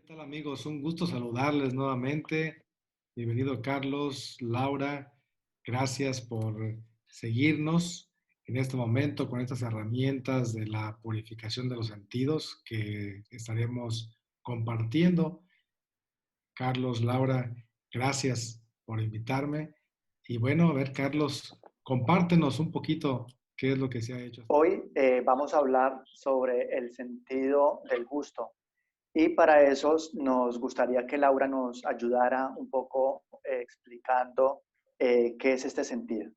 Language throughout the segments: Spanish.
tal amigos? Un gusto saludarles nuevamente. Bienvenido Carlos, Laura. Gracias por seguirnos en este momento con estas herramientas de la purificación de los sentidos que estaremos compartiendo. Carlos, Laura, gracias por invitarme. Y bueno, a ver, Carlos, compártenos un poquito qué es lo que se ha hecho. Hoy vamos a hablar sobre el sentido del gusto y para eso nos gustaría que Laura nos ayudara un poco explicando qué es este sentido.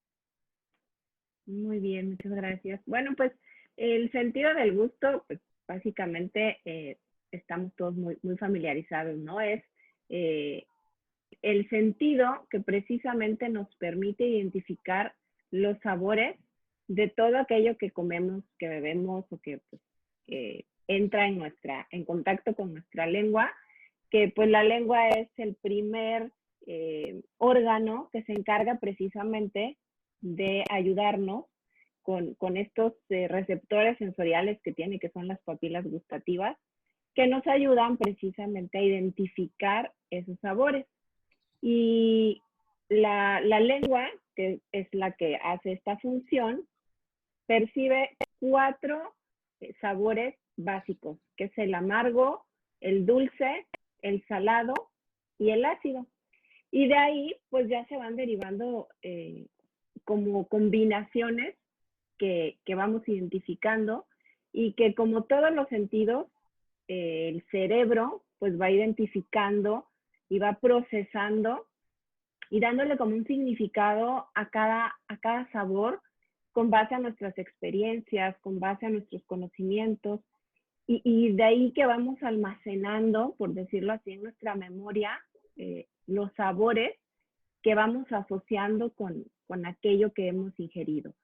Muy bien, muchas gracias. Bueno, pues el sentido del gusto, pues básicamente estamos todos muy familiarizados, ¿no? Es eh, el sentido que precisamente nos permite identificar los sabores de todo aquello que comemos, que bebemos o que pues, entra en contacto con nuestra lengua, que pues la lengua es el primer órgano que se encarga precisamente de ayudarnos con estos receptores sensoriales que tiene, que son las papilas gustativas, que nos ayudan precisamente a identificar esos sabores. Y la lengua, que es la que hace esta función, percibe 4 sabores básicos, que es el amargo, el dulce, el salado y el ácido. Y de ahí, pues ya se van derivando como combinaciones que vamos identificando y que como todos los sentidos, el cerebro pues va identificando y va procesando y dándole como un significado a cada sabor con base a nuestras experiencias, con base a nuestros conocimientos y de ahí que vamos almacenando, por decirlo así, en nuestra memoria los sabores que vamos asociando con aquello que hemos ingerido.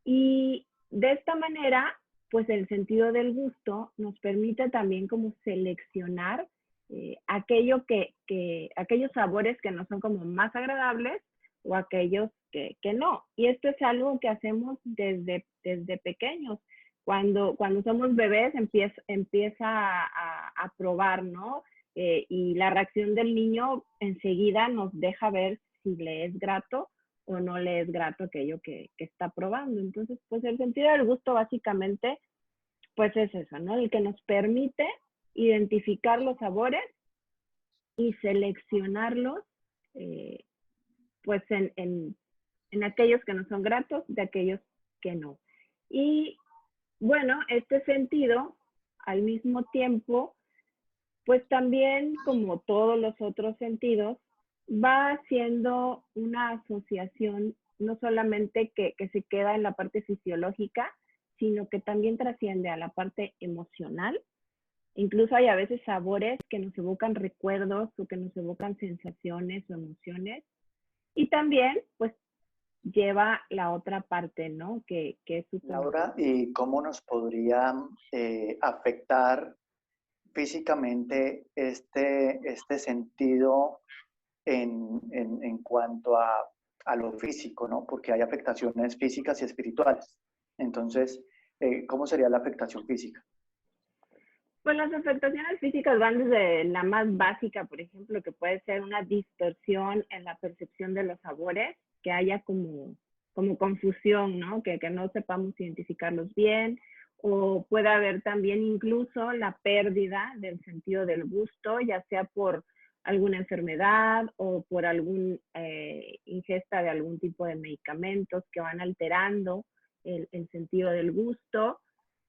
Y de esta manera, pues el sentido del gusto nos permite también como seleccionar aquellos sabores que no son como más agradables o aquellos que no. Y esto es algo que hacemos desde pequeños. Cuando somos bebés empieza a probar, ¿no? Y la reacción del niño enseguida nos deja ver si le es grato o no le es grato aquello que está probando. Entonces, pues el sentido del gusto básicamente, pues es eso, ¿no? El que nos permite identificar los sabores y seleccionarlos, pues en aquellos que nos son gratos, de aquellos que no. Y bueno, este sentido, al mismo tiempo, pues también, como todos los otros sentidos, va haciendo una asociación no solamente que se queda en la parte fisiológica, sino que también trasciende a la parte emocional. Incluso hay a veces sabores que nos evocan recuerdos o que nos evocan sensaciones o emociones. Y también, pues, lleva la otra parte, ¿no? Que es súper Laura, importante. ¿y cómo nos podría afectar físicamente este sentido en cuanto a lo físico, ¿no? Porque hay afectaciones físicas y espirituales. Entonces, ¿cómo sería la afectación física? Pues las afectaciones físicas van desde la más básica, por ejemplo, que puede ser una distorsión en la percepción de los sabores, que haya como confusión, ¿no? Que no sepamos identificarlos bien, o puede haber también incluso la pérdida del sentido del gusto, ya sea por alguna enfermedad o por alguna ingesta de algún tipo de medicamentos que van alterando el sentido del gusto.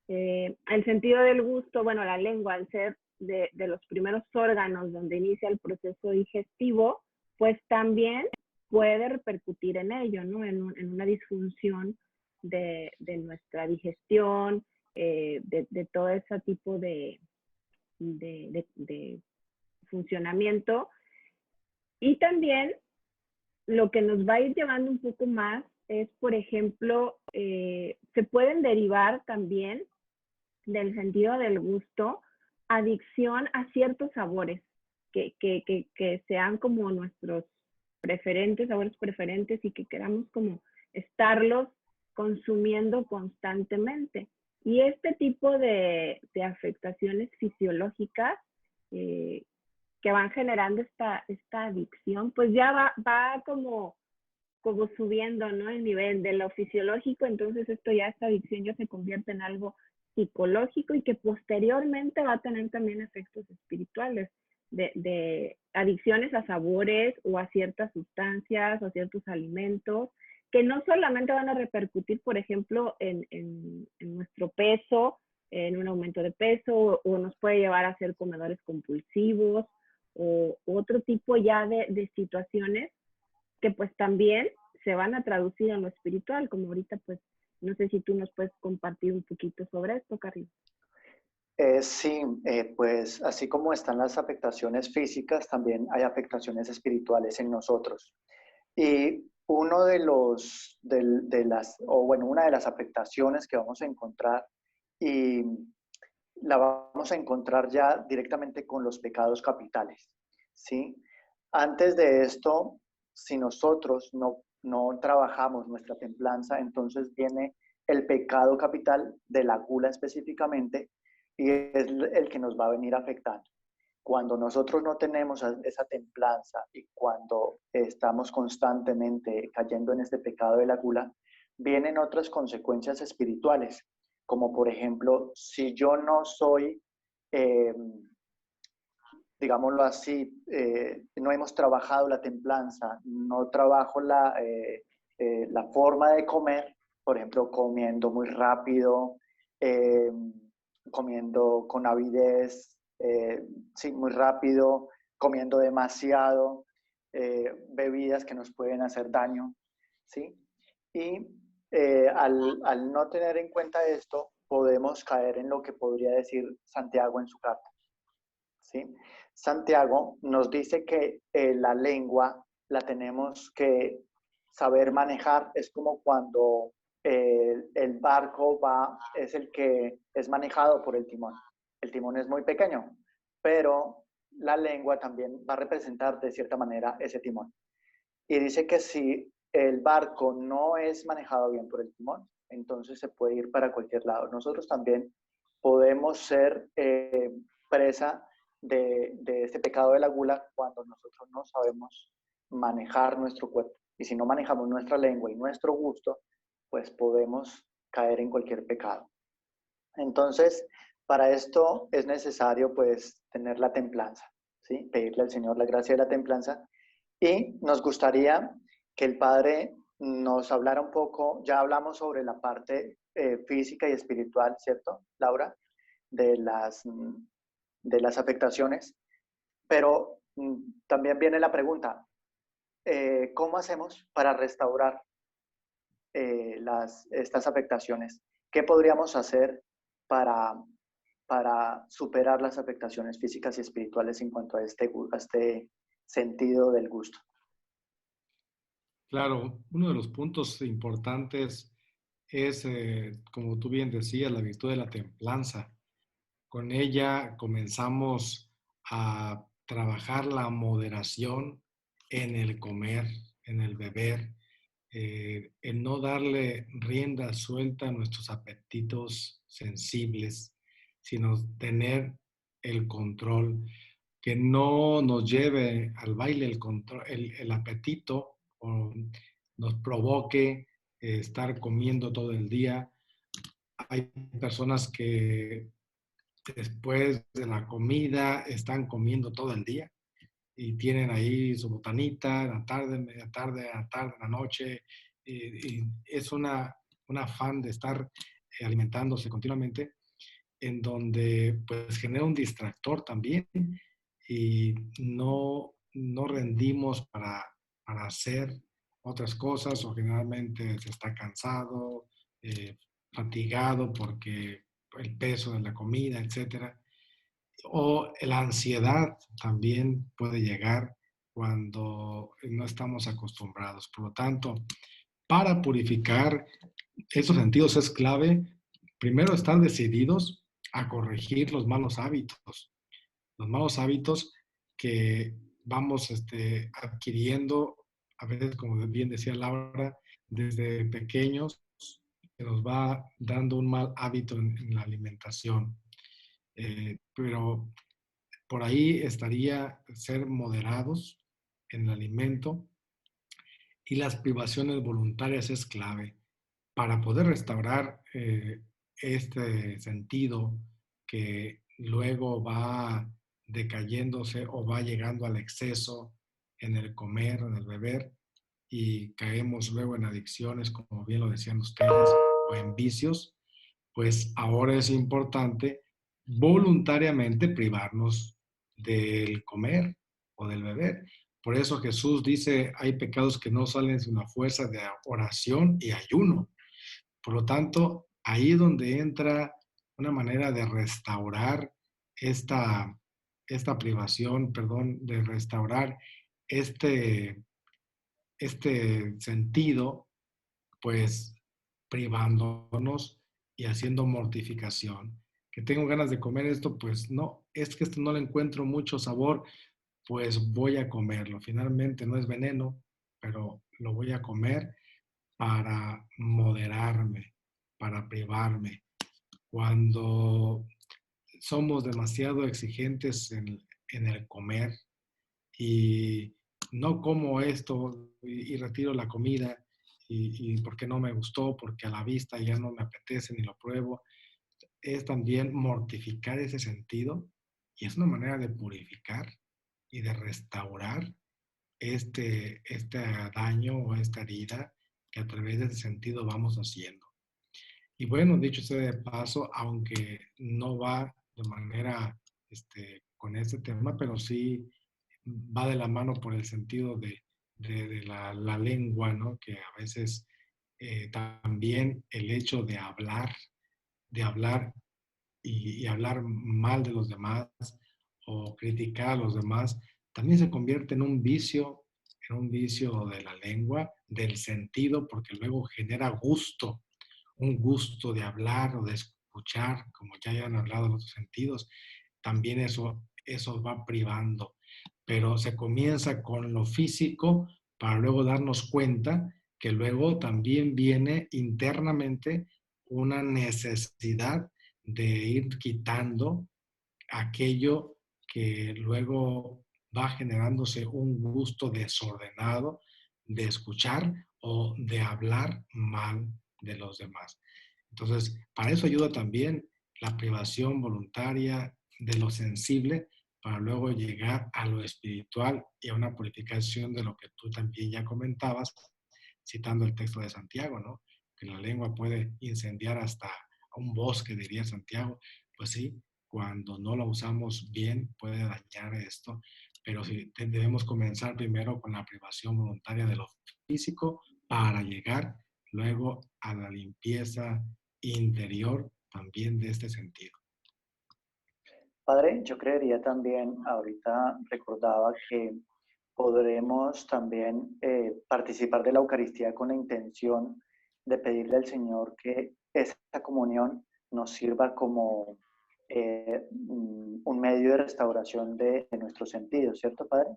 El sentido del gusto, bueno, la lengua, al ser de los primeros órganos donde inicia el proceso digestivo, pues también puede repercutir en ello, ¿no? En una disfunción de nuestra digestión, de todo ese tipo de funcionamiento. Y también lo que nos va a ir llevando un poco más es, por ejemplo, se pueden derivar también del sentido del gusto, adicción a ciertos sabores que sean como nuestros preferentes, sabores preferentes y que queramos como estarlos consumiendo constantemente. Y este tipo de afectaciones fisiológicas que van generando esta adicción, pues ya va como subiendo, ¿no? El nivel de lo fisiológico, entonces esta adicción ya se convierte en algo psicológico y que posteriormente va a tener también efectos espirituales de adicciones a sabores o a ciertas sustancias o a ciertos alimentos que no solamente van a repercutir, por ejemplo, en nuestro peso, en un aumento de peso, o nos puede llevar a ser comedores compulsivos, o otro tipo ya de situaciones que pues también se van a traducir en lo espiritual, como ahorita pues no sé si tú nos puedes compartir un poquito sobre esto, Carlos. Sí, pues así como están las afectaciones físicas, también hay afectaciones espirituales en nosotros. Y uno una de las afectaciones que vamos a encontrar, y la vamos a encontrar ya directamente con los pecados capitales, ¿sí? Antes de esto, si nosotros no trabajamos nuestra templanza, entonces viene el pecado capital de la gula específicamente, y es el que nos va a venir afectando. Cuando nosotros no tenemos esa templanza y cuando estamos constantemente cayendo en este pecado de la gula, vienen otras consecuencias espirituales, como por ejemplo, si yo no soy, eh, digámoslo así, no hemos trabajado la templanza, no trabajo la forma de comer, por ejemplo, comiendo muy rápido, eh, comiendo con avidez, sí, muy rápido, comiendo demasiado, bebidas que nos pueden hacer daño, ¿sí? Y al no tener en cuenta esto, podemos caer en lo que podría decir Santiago en su carta, ¿sí? Santiago nos dice que la lengua la tenemos que saber manejar. Es como cuando el barco es el que es manejado por el timón. El timón es muy pequeño, pero la lengua también va a representar de cierta manera ese timón. Y dice que si el barco no es manejado bien por el timón, entonces se puede ir para cualquier lado. Nosotros también podemos ser presa de este pecado de la gula cuando nosotros no sabemos manejar nuestro cuerpo. Y si no manejamos nuestra lengua y nuestro gusto, pues podemos caer en cualquier pecado. Entonces, para esto es necesario pues tener la templanza, ¿sí? Pedirle al Señor la gracia de la templanza. Y nos gustaría que el Padre nos hablara un poco, ya hablamos sobre la parte física y espiritual, ¿cierto, Laura? De las afectaciones, pero también viene la pregunta, ¿cómo hacemos para restaurar estas afectaciones? ¿Qué podríamos hacer para, para superar las afectaciones físicas y espirituales en cuanto a este sentido del gusto? Claro, uno de los puntos importantes es, como tú bien decías, la virtud de la templanza. Con ella comenzamos a trabajar la moderación en el comer, en el beber, en no darle rienda suelta a nuestros apetitos sensibles, sino tener el control, que no nos lleve al baile el apetito o nos provoque estar comiendo todo el día. Hay personas que después de la comida están comiendo todo el día y tienen ahí su botanita en la tarde, media tarde, a la tarde, en la noche, y es un afán de estar alimentándose continuamente, en donde pues genera un distractor también y no rendimos para hacer otras cosas o generalmente se está cansado, fatigado porque el peso de la comida, etcétera. O la ansiedad también puede llegar cuando no estamos acostumbrados. Por lo tanto, para purificar esos sentidos es clave, primero, estar decididos a corregir los malos hábitos que vamos adquiriendo, a veces, como bien decía Laura, desde pequeños, que nos va dando un mal hábito en la alimentación. Pero por ahí estaría ser moderados en el alimento, y las privaciones voluntarias es clave para poder restaurar este sentido que luego va decayéndose o va llegando al exceso en el comer, en el beber, y caemos luego en adicciones, como bien lo decían ustedes, o en vicios. Pues ahora es importante voluntariamente privarnos del comer o del beber. Por eso Jesús dice, hay pecados que no salen sin una fuerza de oración y ayuno. Por lo tanto, ahí es donde entra una manera de restaurar esta, esta privación, perdón, de restaurar este, este sentido, pues privándonos y haciendo mortificación. Que tengo ganas de comer esto, pues no, es que esto no le encuentro mucho sabor, pues voy a comerlo. Finalmente no es veneno, pero lo voy a comer para moderarme, para privarme. Cuando somos demasiado exigentes en el comer y no como esto y retiro la comida y porque no me gustó, porque a la vista ya no me apetece ni lo pruebo, es también mortificar ese sentido y es una manera de purificar y de restaurar este daño o esta herida que a través de ese sentido vamos haciendo. Y bueno, dicho sea de paso, aunque no va de manera con este tema, pero sí va de la mano por el sentido de la lengua, ¿no? Que a veces también el hecho de hablar y hablar mal de los demás o criticar a los demás, también se convierte en un vicio de la lengua, del sentido, porque luego genera gusto, un gusto de hablar o de escuchar, como ya hayan hablado en otros sentidos, también eso va privando. Pero se comienza con lo físico para luego darnos cuenta que luego también viene internamente una necesidad de ir quitando aquello que luego va generándose un gusto desordenado de escuchar o de hablar mal de los demás. Entonces, para eso ayuda también la privación voluntaria de lo sensible para luego llegar a lo espiritual y a una purificación de lo que tú también ya comentabas, citando el texto de Santiago, ¿no? Que la lengua puede incendiar hasta un bosque, diría Santiago. Pues sí, cuando no la usamos bien puede dañar esto, pero sí, debemos comenzar primero con la privación voluntaria de lo físico para llegar luego a la limpieza interior también de este sentido. Padre, yo creería también, ahorita recordaba que podremos también participar de la Eucaristía con la intención de pedirle al Señor que esta comunión nos sirva como un medio de restauración de nuestros sentidos, ¿cierto, Padre?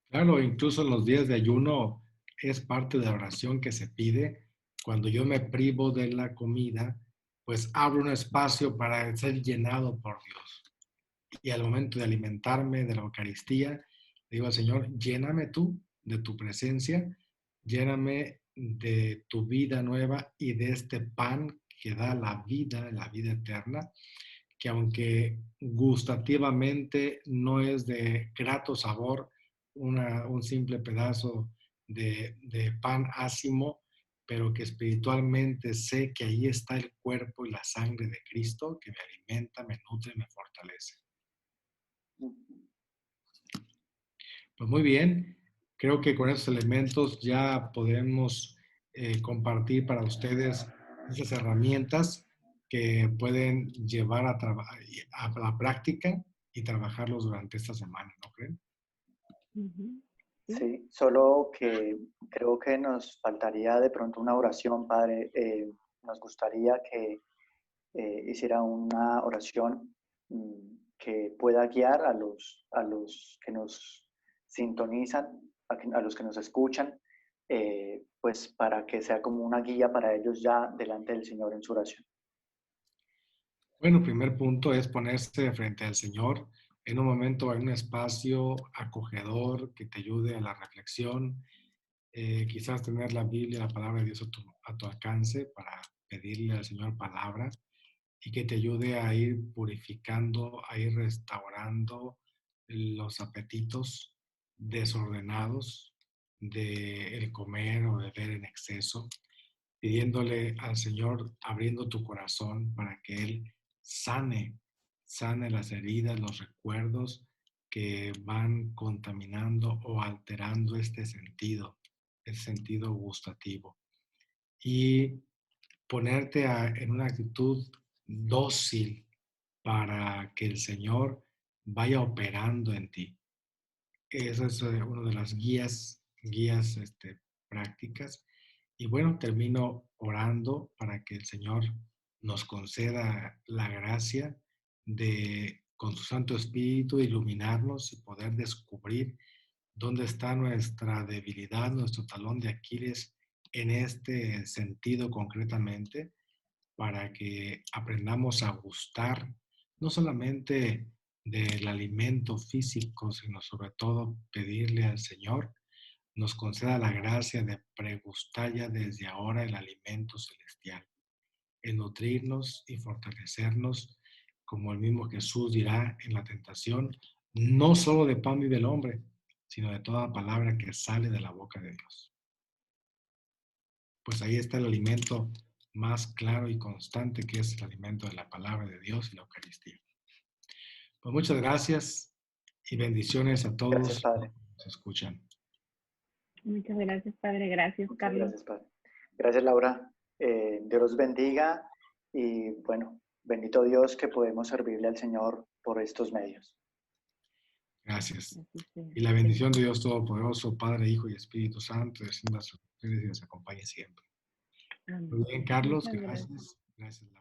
Claro, incluso en los días de ayuno es parte de la oración que se pide. Cuando yo me privo de la comida, pues abro un espacio para ser llenado por Dios. Y al momento de alimentarme de la Eucaristía, le digo al Señor, lléname tú de tu presencia, lléname de tu vida nueva y de este pan que da la vida eterna, que aunque gustativamente no es de grato sabor, un simple pedazo de pan ácimo, pero que espiritualmente sé que ahí está el cuerpo y la sangre de Cristo que me alimenta, me nutre y me fortalece. Pues muy bien, creo que con estos elementos ya podemos compartir para ustedes esas herramientas que pueden llevar a la práctica y trabajarlos durante esta semana, ¿no creen? Ujú. Sí. Sí, solo que creo que nos faltaría de pronto una oración, Padre. Nos gustaría que hiciera una oración que pueda guiar a los que nos sintonizan, a los que nos escuchan, pues para que sea como una guía para ellos ya delante del Señor en su oración. Bueno, primer punto es ponerse frente al Señor en un momento, en un espacio acogedor que te ayude a la reflexión, quizás tener la Biblia, la palabra de Dios a tu alcance para pedirle al Señor palabra y que te ayude a ir purificando, a ir restaurando los apetitos desordenados de el comer o beber en exceso, pidiéndole al Señor, abriendo tu corazón para que Él sane, sane las heridas, los recuerdos que van contaminando o alterando este sentido, el sentido gustativo. Y ponerte en una actitud dócil para que el Señor vaya operando en ti. Esa es una de las guías prácticas. Y bueno, termino orando para que el Señor nos conceda la gracia de, con su Santo Espíritu, iluminarnos y poder descubrir dónde está nuestra debilidad, nuestro talón de Aquiles en este sentido concretamente, para que aprendamos a gustar no solamente del alimento físico, sino sobre todo pedirle al Señor nos conceda la gracia de pregustar ya desde ahora el alimento celestial, en nutrirnos y fortalecernos, como el mismo Jesús dirá en la tentación, no solo de pan vive el hombre, sino de toda palabra que sale de la boca de Dios. Pues ahí está el alimento más claro y constante, que es el alimento de la palabra de Dios y la Eucaristía. Pues muchas gracias y bendiciones a Gracias, todos los Padre. que nos escuchan. Muchas gracias, Padre. Gracias, Muchas Carlos. gracias, Padre. Gracias, Laura. Dios los bendiga y bueno, bendito Dios que podemos servirle al Señor por estos medios. Gracias. Así sea. Y la bendición de Dios Todopoderoso, Padre, Hijo y Espíritu Santo, descienda sobre ustedes y les acompañe siempre. Amén. Muy bien, Carlos, Muchas gracias. gracias. Gracias, Laura.